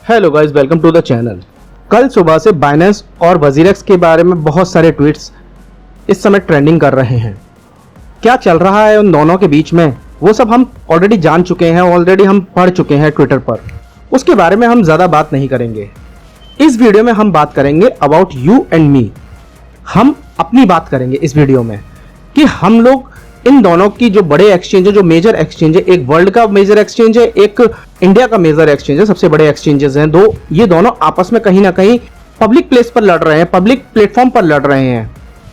Hello guys, welcome to the channel. कल सुबह से बाइनेंस और वजीरेक्स के बारे में बहुत सारे ट्वीट्स इस समय ट्रेंडिंग कर रहे हैं। क्या चल रहा है उन दोनों के बीच में वो सब हम ऑलरेडी जान चुके हैं, ऑलरेडी हम पढ़ चुके हैं ट्विटर पर। उसके बारे में हम ज़्यादा बात नहीं करेंगे। इस वीडियो में हम बात करेंगे अबाउट यू एंड मी। हम अपनी बात करेंगे इस वीडियो में कि हम लोग इन दोनों की जो बड़े एक्सचेंज है, जो मेजर एक्सचेंज है, एक वर्ल्ड का मेजर एक्सचेंज है, एक इंडिया का मेजर एक्सचेंज है, सबसे बड़े एक्सचेंजेस हैं दो। ये दोनों आपस में कहीं ना कहीं पब्लिक प्लेस पर लड़ रहे हैं, पब्लिक प्लेटफॉर्म पर लड़ रहे हैं।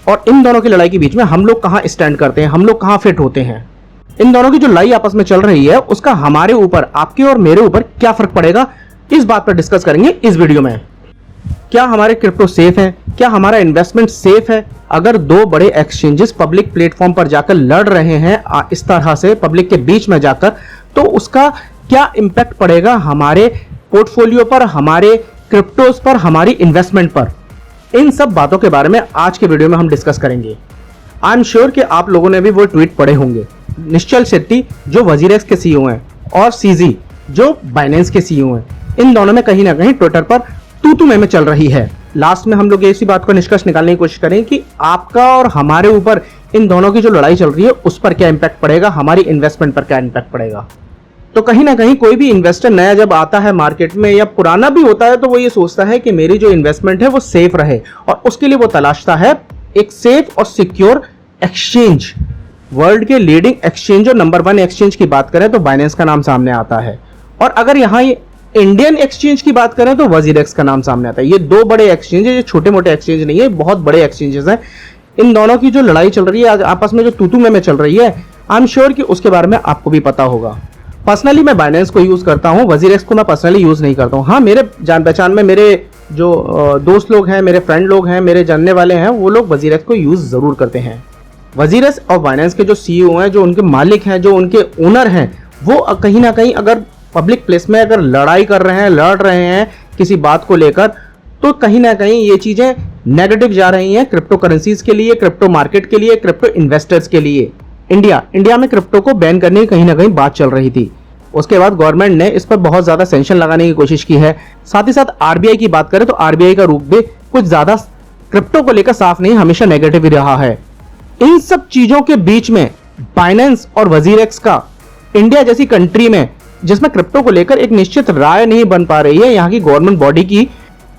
और इन दोनों की लड़ाई के बीच में हम लोग कहाँ स्टैंड करते हैं, हम लोग कहाँ फिट होते हैं। इन दोनों की जो लड़ाई आपस में चल रही है उसका हमारे ऊपर, आपके और मेरे ऊपर क्या फर्क पड़ेगा, इस बात पर डिस्कस करेंगे इस वीडियो में। क्या हमारे क्रिप्टो सेफ है, क्या हमारा इन्वेस्टमेंट सेफ है? अगर दो बड़े एक्सचेंजेस पब्लिक प्लेटफॉर्म पर जाकर लड़ रहे हैं इस तरह से पब्लिक के बीच में जाकर, तो उसका क्या इंपैक्ट पड़ेगा हमारे पोर्टफोलियो पर, हमारे क्रिप्टोज पर, हमारी इन्वेस्टमेंट पर? इन सब बातों के बारे में आज के वीडियो में हम डिस्कस करेंगे। आई एम श्योर कि आप लोगों ने भी वो ट्वीट पढ़े होंगे। निश्चल शेट्टी जो वजीरेक्स के सीईओ हैं और सीजी जो बाइनेंस के सीईओ हैं, इन दोनों में कहीं ना कहीं ट्विटर पर तू में चल रही है। लास्ट में हम लोग इसी बात को निष्कर्ष निकालने की कोशिश करें कि आपका और हमारे ऊपर इन दोनों की जो लड़ाई चल रही है उस पर क्या इंपैक्ट पड़ेगा, हमारी इन्वेस्टमेंट पर क्या इंपैक्ट पड़ेगा। तो कहीं ना कहीं कोई भी इन्वेस्टर नया जब आता है मार्केट में या पुराना भी होता है तो वो ये सोचता है कि मेरी जो इन्वेस्टमेंट है वो सेफ रहे, और उसके लिए वो तलाशता है एक सेफ और सिक्योर एक्सचेंज। वर्ल्ड के लीडिंग एक्सचेंज और नंबर 1 एक्सचेंज की बात करें तो बाइनेंस का नाम सामने आता है, और अगर यहाँ इंडियन एक्सचेंज की बात करें तो वजीरेक्स का नाम सामने आता है। ये दो बड़े एक्सचेंज है, ये छोटे मोटे एक्सचेंज नहीं है, बहुत बड़े एक्सचेंजेस हैं। इन दोनों की जो लड़ाई चल रही है आपस में, जो तू में चल रही है, आई एम श्योर कि उसके बारे में आपको भी पता होगा। पर्सनली मैं बाइनेंस को यूज करता हूँ, वजीरेक्स को मैं पर्सनली यूज नहीं करता हूँ। हाँ, मेरे जान पहचान में मेरे जो दोस्त लोग हैं, मेरे फ्रेंड लोग हैं, मेरे जानने वाले हैं, वो लोग वजीरेक्स को यूज जरूर करते हैं। वजीरेक्स और बाइनेंस के जो सीईओ हैं, जो उनके मालिक हैं, जो उनके ओनर हैं, वो कहीं ना कहीं अगर पब्लिक प्लेस में अगर लड़ाई कर रहे हैं, लड़ रहे हैं किसी बात को लेकर, तो कहीं ना कहीं ये चीजें नेगेटिव जा रही हैं क्रिप्टो करेंसीज के लिए, क्रिप्टो मार्केट के लिए, क्रिप्टो इन्वेस्टर्स के लिए। इंडिया में क्रिप्टो को बैन करने की कहीं ना कहीं बात चल रही थी। उसके बाद गवर्नमेंट ने इस पर बहुत ज्यादा सेंक्शन लगाने की कोशिश की है। साथ ही साथ आरबीआई की बात करें तो आरबीआई का रूप भी कुछ ज्यादा क्रिप्टो को लेकर साफ नहीं, हमेशा नेगेटिव ही रहा है। इन सब चीजों के बीच में बाइनेंस और वजीरेक्स का इंडिया जैसी कंट्री में, जिसमें क्रिप्टो को लेकर एक निश्चित राय नहीं बन पा रही है यहाँ की गवर्नमेंट बॉडी की,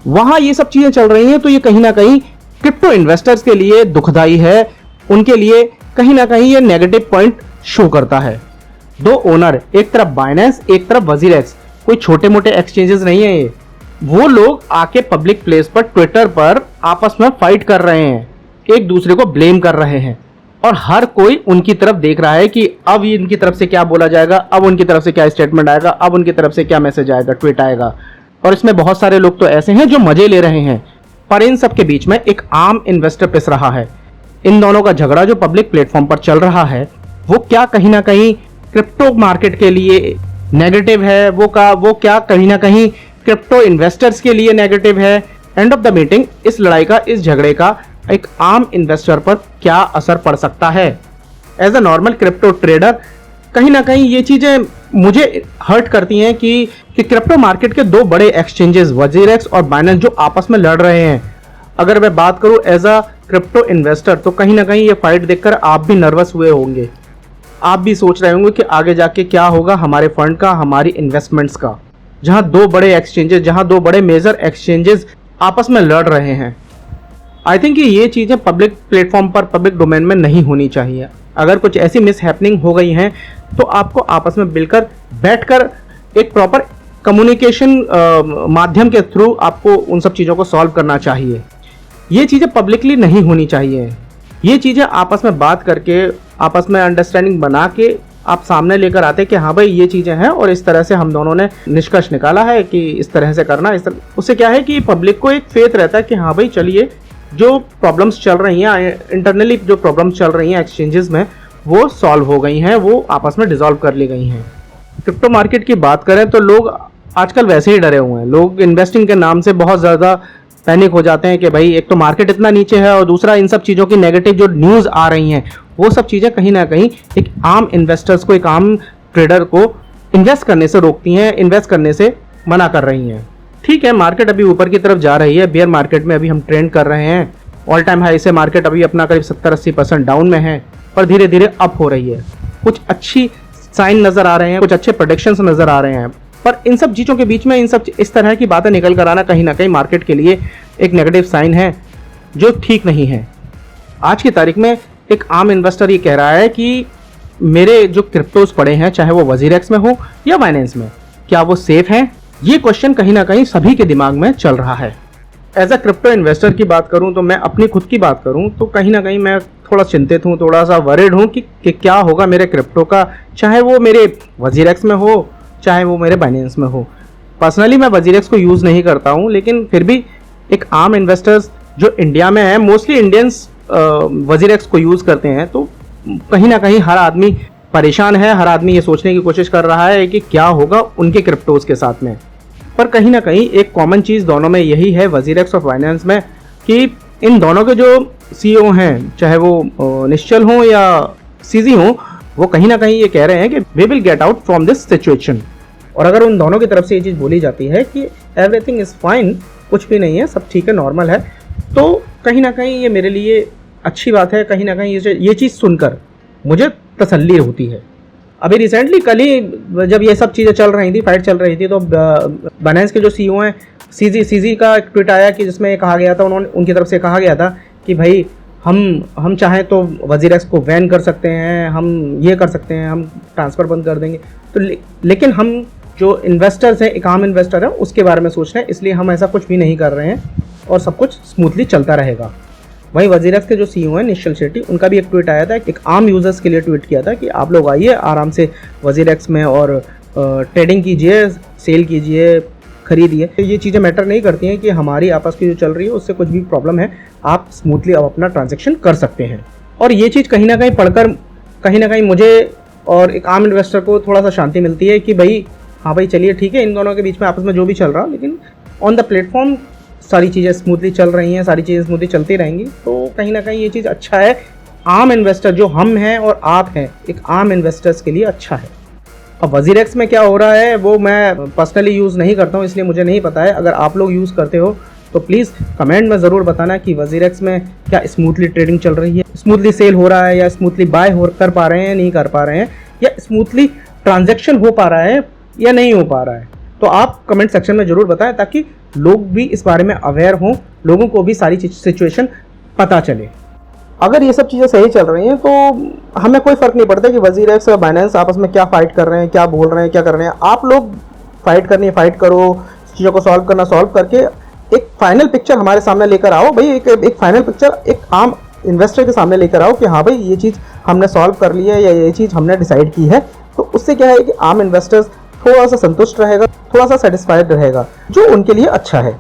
वहां ये सब चीजें चल रही हैं, तो ये कहीं ना कहीं क्रिप्टो इन्वेस्टर्स के लिए दुखदाई है। उनके लिए कहीं ना कहीं ये नेगेटिव पॉइंट शो करता है। दो ओनर, एक तरफ बाइनेंस, एक तरफ वजीरेक्स, कोई छोटे मोटे एक्सचेंजेस नहीं है ये। वो लोग आके पब्लिक प्लेस पर, ट्विटर पर आपस में फाइट कर रहे हैं, एक दूसरे को ब्लेम कर रहे हैं, और हर कोई उनकी तरफ देख रहा है कि अब इनकी तरफ से क्या बोला जाएगा, अब उनकी तरफ से क्या स्टेटमेंट आएगा, अब उनकी तरफ से क्या मैसेज आएगा, ट्वीट आएगा। और इसमें बहुत सारे लोग तो ऐसे हैं जो मजे ले रहे हैं, पर इन सब के बीच में एक आम इन्वेस्टर पिस रहा है। इन दोनों का झगड़ा जो पब्लिक प्लेटफॉर्म पर चल रहा है वो क्या कहीं ना कहीं क्रिप्टो मार्केट के लिए नेगेटिव है, वो क्या कहीं ना कहीं क्रिप्टो इन्वेस्टर्स के लिए नेगेटिव है? एंड ऑफ द मीटिंग इस लड़ाई का, इस झगड़े का एक आम इन्वेस्टर पर क्या असर पड़ सकता है? As a normal crypto trader कहीं ना कहीं ये चीजें मुझे हर्ट करती हैं कि क्रिप्टो मार्केट के दो बड़े एक्सचेंजेस वजीरेक्स और बाइनेंस जो आपस में लड़ रहे हैं। अगर मैं बात करूं एज अ क्रिप्टो इन्वेस्टर, तो कहीं ना कहीं ये फाइट देखकर आप भी नर्वस हुए होंगे। आप भी सोच रहे होंगे कि आगे जाके क्या होगा हमारे फंड का, हमारी इन्वेस्टमेंट्स का, जहां दो बड़े एक्सचेंजेस, जहां दो बड़े मेजर एक्सचेंजेस आपस में लड़ रहे हैं। आई थिंक कि ये चीज़ें पब्लिक प्लेटफॉर्म पर, पब्लिक डोमेन में नहीं होनी चाहिए। अगर कुछ ऐसी मिस हैपनिंग हो गई हैं तो आपको आपस में मिलकर बैठकर एक प्रॉपर कम्युनिकेशन माध्यम के थ्रू आपको उन सब चीज़ों को सॉल्व करना चाहिए। ये चीज़ें पब्लिकली नहीं होनी चाहिए। ये चीज़ें आपस में बात करके, आपस में अंडरस्टैंडिंग बना के आप सामने लेकर आते कि हाँ भाई ये चीज़ें हैं और इस तरह से हम दोनों ने निष्कर्ष निकाला है कि इस तरह से करना, इस तरह। उससे क्या है कि पब्लिक को एक फेथ रहता है कि हाँ भाई चलिए, जो प्रॉब्लम्स चल रही हैं इंटरनली, जो प्रॉब्लम्स चल रही हैं एक्सचेंजेस में, वो सॉल्व हो गई हैं, वो आपस में डिसॉल्व कर ली गई हैं। क्रिप्टो मार्केट की बात करें तो लोग आजकल वैसे ही डरे हुए हैं। लोग इन्वेस्टिंग के नाम से बहुत ज़्यादा पैनिक हो जाते हैं कि भाई एक तो मार्केट इतना नीचे है, और दूसरा इन सब चीज़ों की नेगेटिव जो न्यूज़ आ रही हैं, वो सब चीज़ें कहीं ना कहीं एक आम इन्वेस्टर्स को, एक आम ट्रेडर को इन्वेस्ट करने से रोकती हैं, इन्वेस्ट करने से मना कर रही हैं। ठीक है, मार्केट अभी ऊपर की तरफ जा रही है, बियर मार्केट में अभी हम ट्रेंड कर रहे हैं। ऑल टाइम हाई से मार्केट अभी अपना करीब 70-80% डाउन में है, पर धीरे धीरे अप हो रही है। कुछ अच्छी साइन नज़र आ रहे हैं, कुछ अच्छे प्रोडिक्शंस नज़र आ रहे हैं, पर इन सब चीज़ों के बीच में इन सब इस तरह की बातें निकल कर आना कहीं ना कहीं मार्केट के लिए एक नेगेटिव साइन है जो ठीक नहीं है। आज की तारीख में एक आम इन्वेस्टर ये कह रहा है कि मेरे जो क्रिप्टोज पड़े हैं, चाहे वो वजीरेक्स में हो या बाइनेंस में, क्या वो सेफ हैं? ये क्वेश्चन कहीं ना कहीं सभी के दिमाग में चल रहा है। एज अ क्रिप्टो इन्वेस्टर की बात करूं तो मैं अपनी खुद की बात करूं तो कहीं ना कहीं मैं थोड़ा चिंतित हूं, थोड़ा सा वरिड हूं कि क्या होगा मेरे क्रिप्टो का, चाहे वो मेरे वजीरेक्स में हो चाहे वो मेरे बाइनेंस में हो। पर्सनली मैं वजीरेक्स को यूज़ नहीं करता हूं, लेकिन फिर भी एक आम इन्वेस्टर्स जो इंडिया में है, मोस्टली इंडियंस वजीरेक्स को यूज़ करते हैं, तो कहीं ना कहीं हर आदमी परेशान है, हर आदमी ये सोचने की कोशिश कर रहा है कि क्या होगा उनके क्रिप्टोज के साथ में। पर कहीं ना कहीं एक कॉमन चीज़ दोनों में यही है, वजीरेक्स और बाइनेंस में, कि इन दोनों के जो सीईओ हैं, चाहे वो निश्चल हों या सीजी हों, वो कहीं ना कहीं ये कह रहे हैं कि we will get out from this situation. और अगर उन दोनों की तरफ से ये चीज़ बोली जाती है कि एवरीथिंग इज़ फाइन, कुछ भी नहीं है, सब ठीक है, नॉर्मल है, तो कहीं ना कहीं ये मेरे लिए अच्छी बात है। कहीं ना कहीं ये चीज़ सुनकर मुझे तसल्ली होती है। अभी रिसेंटली कल ही जब ये सब चीज़ें चल रही थी, फाइट चल रही थी, तो बाइनेंस के जो सीईओ हैं, सीजी का एक ट्वीट आया कि जिसमें कहा गया था, उनकी तरफ से कहा गया था कि भाई हम चाहें तो वजीरेक्स को बैन कर सकते हैं, हम ये कर सकते हैं, हम ट्रांसफ़र बंद कर देंगे, तो लेकिन हम जो इन्वेस्टर्स हैं, एक आम इन्वेस्टर है, उसके बारे में सोच रहे हैं, इसलिए हम ऐसा कुछ भी नहीं कर रहे हैं और सब कुछ स्मूथली चलता रहेगा। वहीं वजीरेक्स के जो सीईओ हैं निश्चल शेट्टी, उनका भी एक ट्वीट आया था, एक आम यूजर्स के लिए ट्वीट किया था कि आप लोग आइए आराम से वजीरेक्स में और ट्रेडिंग कीजिए, सेल कीजिए, खरीदिए। ये चीज़ें मैटर नहीं करती हैं कि हमारी आपस की जो चल रही है उससे कुछ भी प्रॉब्लम है, आप स्मूथली अब अपना ट्रांजैक्शन कर सकते हैं। और ये चीज़ कहीं ना कहीं पढ़कर कहीं ना कहीं मुझे और एक आम इन्वेस्टर को थोड़ा सा शांति मिलती है कि भाई हाँ भाई चलिए ठीक है, इन दोनों के बीच में आपस में जो भी चल रहा, लेकिन ऑन द प्लेटफॉर्म सारी चीज़ें स्मूथली चल रही हैं, सारी चीज़ें स्मूथली चलती रहेंगी, तो कहीं ना कहीं ये चीज़ अच्छा है। आम इन्वेस्टर जो हम हैं और आप हैं, एक आम इन्वेस्टर्स के लिए अच्छा है। अब वजीरेक्स में क्या हो रहा है वो मैं पर्सनली यूज़ नहीं करता हूँ, इसलिए मुझे नहीं पता है। अगर आप लोग यूज़ करते हो तो प्लीज़ कमेंट में ज़रूर बताना कि वजीरेक्स में क्या स्मूथली ट्रेडिंग चल रही है, स्मूथली सेल हो रहा है, या स्मूथली बाय कर पा रहे हैं, नहीं कर पा रहे हैं, या स्मूथली ट्रांजैक्शन हो पा रहा है या नहीं हो पा रहा है। तो आप कमेंट सेक्शन में ज़रूर बताएं ताकि लोग भी इस बारे में अवेयर हों, लोगों को भी सारी सिचुएशन पता चले। अगर ये सब चीज़ें सही चल रही हैं तो हमें कोई फ़र्क नहीं पड़ता कि वजीरेक्स और बाइनेंस आपस में क्या फ़ाइट कर रहे हैं, क्या बोल रहे हैं, क्या कर रहे हैं। आप लोग फाइट करनी है, फाइट करो, चीज़ों को सॉल्व करना सॉल्व करके एक फाइनल पिक्चर हमारे सामने लेकर आओ भाई, एक फाइनल पिक्चर एक आम इन्वेस्टर के सामने लेकर आओ कि हाँ भाई ये चीज़ हमने सॉल्व कर ली है या ये चीज़ हमने डिसाइड की है। तो उससे क्या है कि आम इन्वेस्टर्स थोड़ा सा संतुष्ट रहेगा, थोड़ा सा सेटिस्फाइड रहेगा, जो उनके लिए अच्छा है।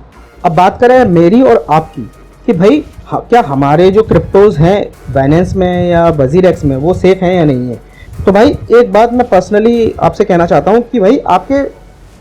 अब बात करें मेरी और आपकी कि भाई क्या हमारे जो क्रिप्टोज़ हैं बाइनेंस में या वजीरेक्स में वो सेफ़ हैं या नहीं है। तो भाई एक बात मैं पर्सनली आपसे कहना चाहता हूँ कि भाई आपके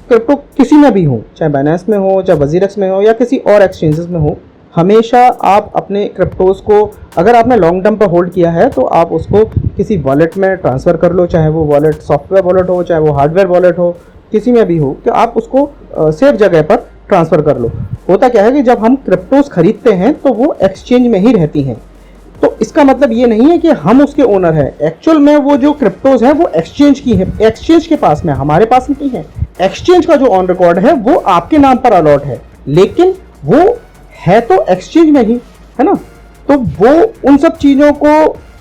क्रिप्टो किसी में भी हो, चाहे बाइनेंस में हो, चाहे वजीरेक्स में हो या किसी और एक्सचेंजेस में हो, हमेशा आप अपने क्रिप्टोज़ को अगर आपने लॉन्ग टर्म पर होल्ड किया है तो आप उसको किसी वॉलेट में ट्रांसफ़र कर लो, चाहे वो वॉलेट सॉफ्टवेयर वॉलेट हो, चाहे वो हार्डवेयर वॉलेट हो, किसी में भी हो, कि आप उसको सेफ जगह पर ट्रांसफ़र कर लो। होता क्या है कि जब हम क्रिप्टोज़ खरीदते हैं तो वो एक्सचेंज में ही रहती हैं, तो इसका मतलब ये नहीं है कि हम उसके ओनर हैं। एक्चुअल में वो जो क्रिप्टोज़ हैं वो एक्सचेंज की है, एक्सचेंज के पास में, हमारे पास नहीं है। एक्सचेंज का जो ऑन रिकॉर्ड है वो आपके नाम पर अलॉट है, लेकिन वो है तो एक्सचेंज में ही, है ना। तो वो उन सब चीज़ों को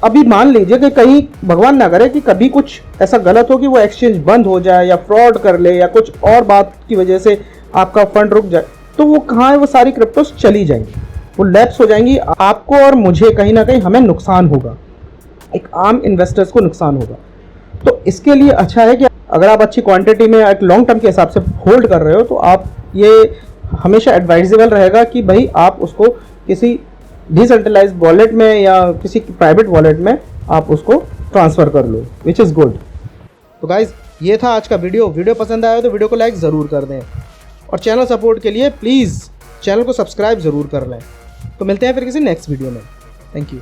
अभी मान लीजिए कि कहीं भगवान ना करे कि कभी कुछ ऐसा गलत हो कि वो एक्सचेंज बंद हो जाए या फ्रॉड कर ले या कुछ और बात की वजह से आपका फंड रुक जाए, तो वो कहाँ है, वो सारी क्रिप्टोस चली जाएंगी, वो लैप्स हो जाएंगी। आपको और मुझे कहीं ना कहीं हमें नुकसान होगा, एक आम इन्वेस्टर्स को नुकसान होगा। तो इसके लिए अच्छा है कि अगर आप अच्छी क्वांटिटी में एक लॉन्ग टर्म के हिसाब से होल्ड कर रहे हो तो आप ये हमेशा एडवाइजेबल रहेगा कि भाई आप उसको किसी डिसेंट्रलाइज्ड वॉलेट में या किसी प्राइवेट वॉलेट में आप उसको ट्रांसफ़र कर लो, विच इज़ गुड। तो गाइज़ ये था आज का वीडियो पसंद आया तो वीडियो को लाइक ज़रूर कर दें और चैनल सपोर्ट के लिए प्लीज़ चैनल को सब्सक्राइब ज़रूर कर लें। तो मिलते हैं फिर किसी नेक्स्ट वीडियो में। Thank you.